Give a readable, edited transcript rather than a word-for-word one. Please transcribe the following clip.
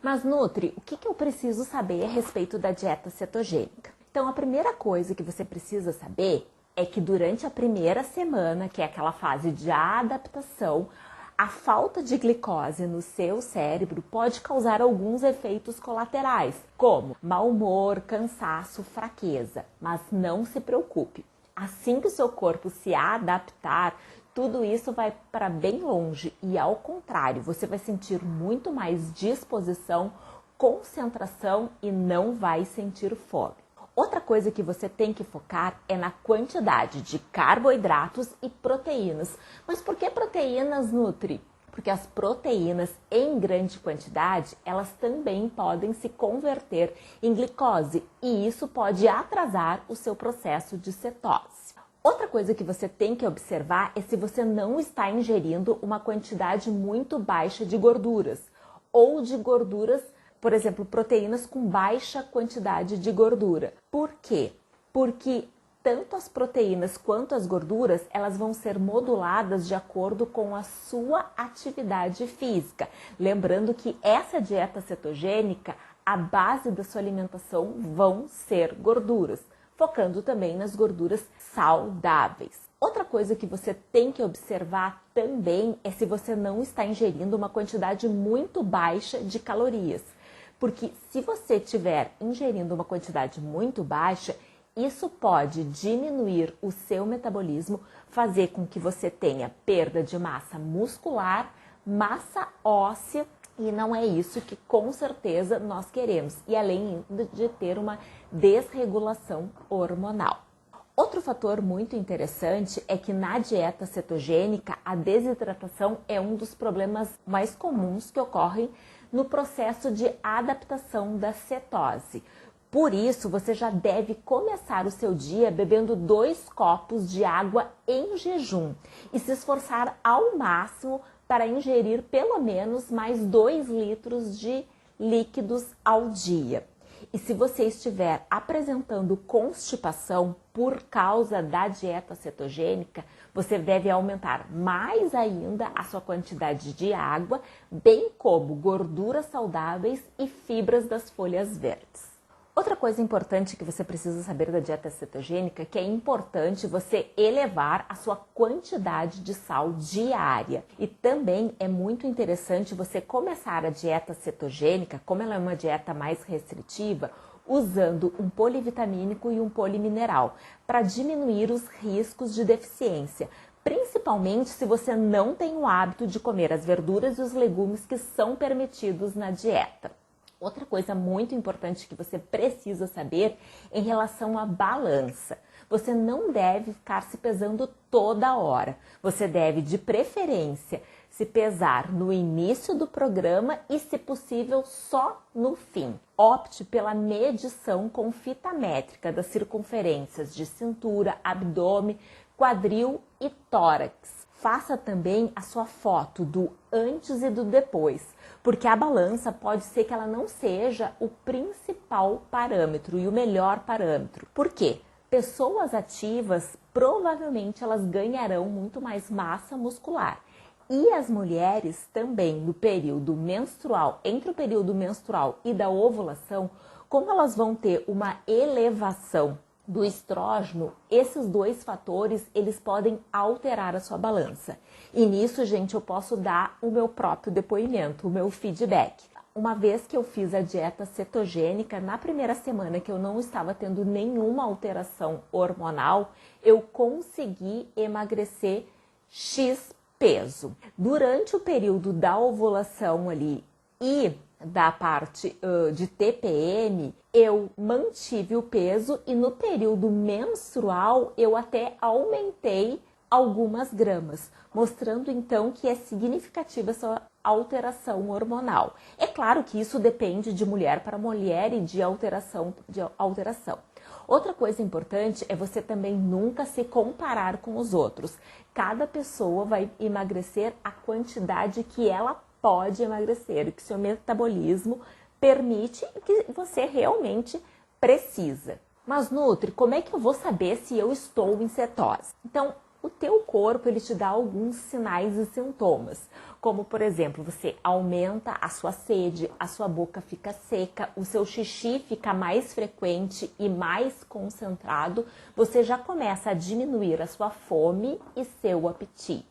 Mas Nutri, o que eu preciso saber a respeito da dieta cetogênica? Então a primeira coisa que você precisa saber é que durante a primeira semana, que é aquela fase de adaptação, a falta de glicose no seu cérebro pode causar alguns efeitos colaterais, como mau humor, cansaço, fraqueza. Mas não se preocupe, assim que o seu corpo se adaptar, tudo isso vai para bem longe e, ao contrário, você vai sentir muito mais disposição, concentração e não vai sentir fome. Outra coisa que você tem que focar é na quantidade de carboidratos e proteínas. Mas por que proteínas, Nutri? Porque as proteínas em grande quantidade, elas também podem se converter em glicose e isso pode atrasar o seu processo de cetose. Outra coisa que você tem que observar é se você não está ingerindo uma quantidade muito baixa de gorduras ou de gorduras, por exemplo, proteínas com baixa quantidade de gordura. Por quê? Porque tanto as proteínas quanto as gorduras, elas vão ser moduladas de acordo com a sua atividade física. Lembrando que essa dieta cetogênica, a base da sua alimentação vão ser gorduras, focando também nas gorduras saudáveis. Outra coisa que você tem que observar também é se você não está ingerindo uma quantidade muito baixa de calorias. Porque se você estiver ingerindo uma quantidade muito baixa, isso pode diminuir o seu metabolismo, fazer com que você tenha perda de massa muscular, massa óssea, e não é isso que com certeza nós queremos. E além de ter uma desregulação hormonal. Outro fator muito interessante é que na dieta cetogênica, a desidratação é um dos problemas mais comuns que ocorrem no processo de adaptação da cetose. Por isso, você já deve começar o seu dia bebendo 2 copos de água em jejum e se esforçar ao máximo para ingerir pelo menos mais 2 litros de líquidos ao dia. E se você estiver apresentando constipação por causa da dieta cetogênica, você deve aumentar mais ainda a sua quantidade de água, bem como gorduras saudáveis e fibras das folhas verdes. Outra coisa importante que você precisa saber da dieta cetogênica é que é importante você elevar a sua quantidade de sal diária. E também é muito interessante você começar a dieta cetogênica, como ela é uma dieta mais restritiva, usando um polivitamínico e um polimineral, para diminuir os riscos de deficiência, principalmente se você não tem o hábito de comer as verduras e os legumes que são permitidos na dieta. Outra coisa muito importante que você precisa saber em relação à balança. Você não deve ficar se pesando toda hora. Você deve, de preferência, se pesar no início do programa e, se possível, só no fim. Opte pela medição com fita métrica das circunferências de cintura, abdômen, quadril e tórax. Faça também a sua foto do antes e do depois, porque a balança pode ser que ela não seja o principal parâmetro e o melhor parâmetro. Por quê? Pessoas ativas, provavelmente elas ganharão muito mais massa muscular. E as mulheres também no período menstrual, entre o período menstrual e da ovulação, como elas vão ter uma elevação do estrógeno, esses 2 fatores, eles podem alterar a sua balança. E nisso, gente, eu posso dar o meu próprio depoimento, o meu feedback. Uma vez que eu fiz a dieta cetogênica, na primeira semana que eu não estava tendo nenhuma alteração hormonal, eu consegui emagrecer X peso. Durante o período da ovulação ali e da parte de TPM, eu mantive o peso e no período menstrual eu até aumentei algumas gramas, mostrando então que é significativa essa alteração hormonal. É claro que isso depende de mulher para mulher e de alteração. Outra coisa importante é você também nunca se comparar com os outros. Cada pessoa vai emagrecer a quantidade que ela pode emagrecer, que seu metabolismo permite e que você realmente precisa. Mas Nutri, como é que eu vou saber se eu estou em cetose? Então, o teu corpo ele te dá alguns sinais e sintomas, como por exemplo, você aumenta a sua sede, a sua boca fica seca, o seu xixi fica mais frequente e mais concentrado, você já começa a diminuir a sua fome e seu apetite.